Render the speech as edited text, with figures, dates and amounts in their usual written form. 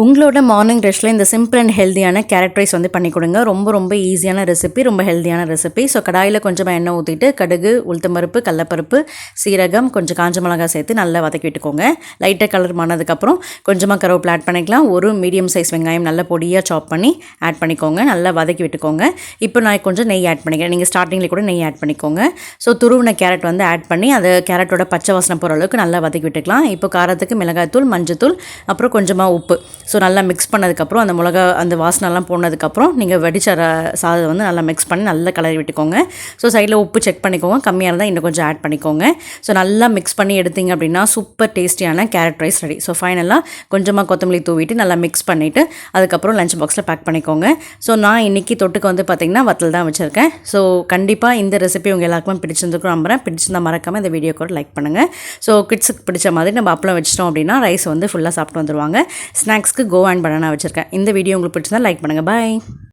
உங்களோட மார்னிங் டிஷ்ல இந்த simple and ஹெல்தியான கேரட் ரைஸ் வந்து பண்ணி கொடுங்க. ரொம்ப ஈஸியான ரெசிபி, ரொம்ப ஹெல்தியான ரெசிபி. ஸோ கடாயில் கொஞ்சமாக எண்ணெய் ஊற்றிட்டு கடுகு, உளுத்தம்பருப்பு, கடலப்பருப்பு, சீரகம், கொஞ்சம் காஞ்ச மிளகாய் சேர்த்து நல்லா வதக்கி விட்டுக்கோங்க. லைட்டாக கலர் மானதுக்கப்புறம் கொஞ்சமாக கருவேப்பிலை ஆட் பண்ணிக்கலாம். ஒரு மீடியம் சைஸ் வெங்காயம் நல்லா பொடியாக சாப் பண்ணி ஆட் பண்ணிக்கோங்க. நல்லா வதக்கி விட்டுக்கோங்க. இப்போ நான் கொஞ்சம் நெய் ஆட் பண்ணிக்கிறேன். நீங்கள் ஸ்டார்டிங்கில் கூட நெய் ஆட் பண்ணிக்கோங்க. ஸோ துருவின கேரட் வந்து ஆட் பண்ணி அது கேரட்டோட பச்சை வாசனை போகிற அளவுக்கு நல்லா வதக்கி விட்டுக்கலாம். இப்போ காரத்துக்கு மிளகாய்த்தூள், மஞ்சத்தூள், அப்புறம் கொஞ்சமாக உப்பு. ஸோ நல்லா மிக்ஸ் பண்ணதுக்கப்புறம் அந்த வாசனைலாம் போனதுக்கப்புறம் நீங்கள் வடிச்ச சாதத்தை வந்து நல்லா மிக்ஸ் பண்ணி நல்லா கலரி விட்டுக்கோங்க. ஸோ சைடில் உப்பு செக் பண்ணிக்கோங்க. கம்மியாக இருந்தால் இன்னும் கொஞ்சம் ஆட் பண்ணிக்கோங்க. ஸோ நல்லா மிக்ஸ் பண்ணி எடுத்தீங்க அப்படின்னா சூப்பர் டேஸ்டியான கேரட் ரைஸ் ரெடி. ஸோ ஃபைனலாக கொஞ்சமாக கொத்தமல்லி தூவிட்டு நல்லா மிக்ஸ் பண்ணிவிட்டு அதுக்கப்புறம் லஞ்ச் பாக்ஸில் பேக் பண்ணிக்கோங்க. ஸோ நான் இன்றைக்கி தொட்டுக்கு வந்து பார்த்திங்கன்னா வத்தல் தான் வச்சுருக்கேன். ஸோ கண்டிப்பாக இந்த ரெசிபி உங்கள் எல்லாருக்குமே பிடிச்சிருந்துக்கும் நம்புறேன். பிடிச்சிருந்தால் மறக்காமல் இந்த வீடியோ கூட லைக் பண்ணுங்கள். ஸோ கிட்ஸுக்கு பிடிச்ச மாதிரி நம்ம அப்பளம் வச்சிட்டோம் அப்படின்னா ரைஸ் வந்து ஃபுல்லாக சாப்பிட்டு வந்துடுவாங்க. ஸ்நாக்ஸ்க்கு கோ அண்ட் பனானா வச்சுருக்கேன். இந்த வீடியோ உங்களுக்கு பிடிச்சிருந்தா லைக் பண்ணுங்கள். பாய்.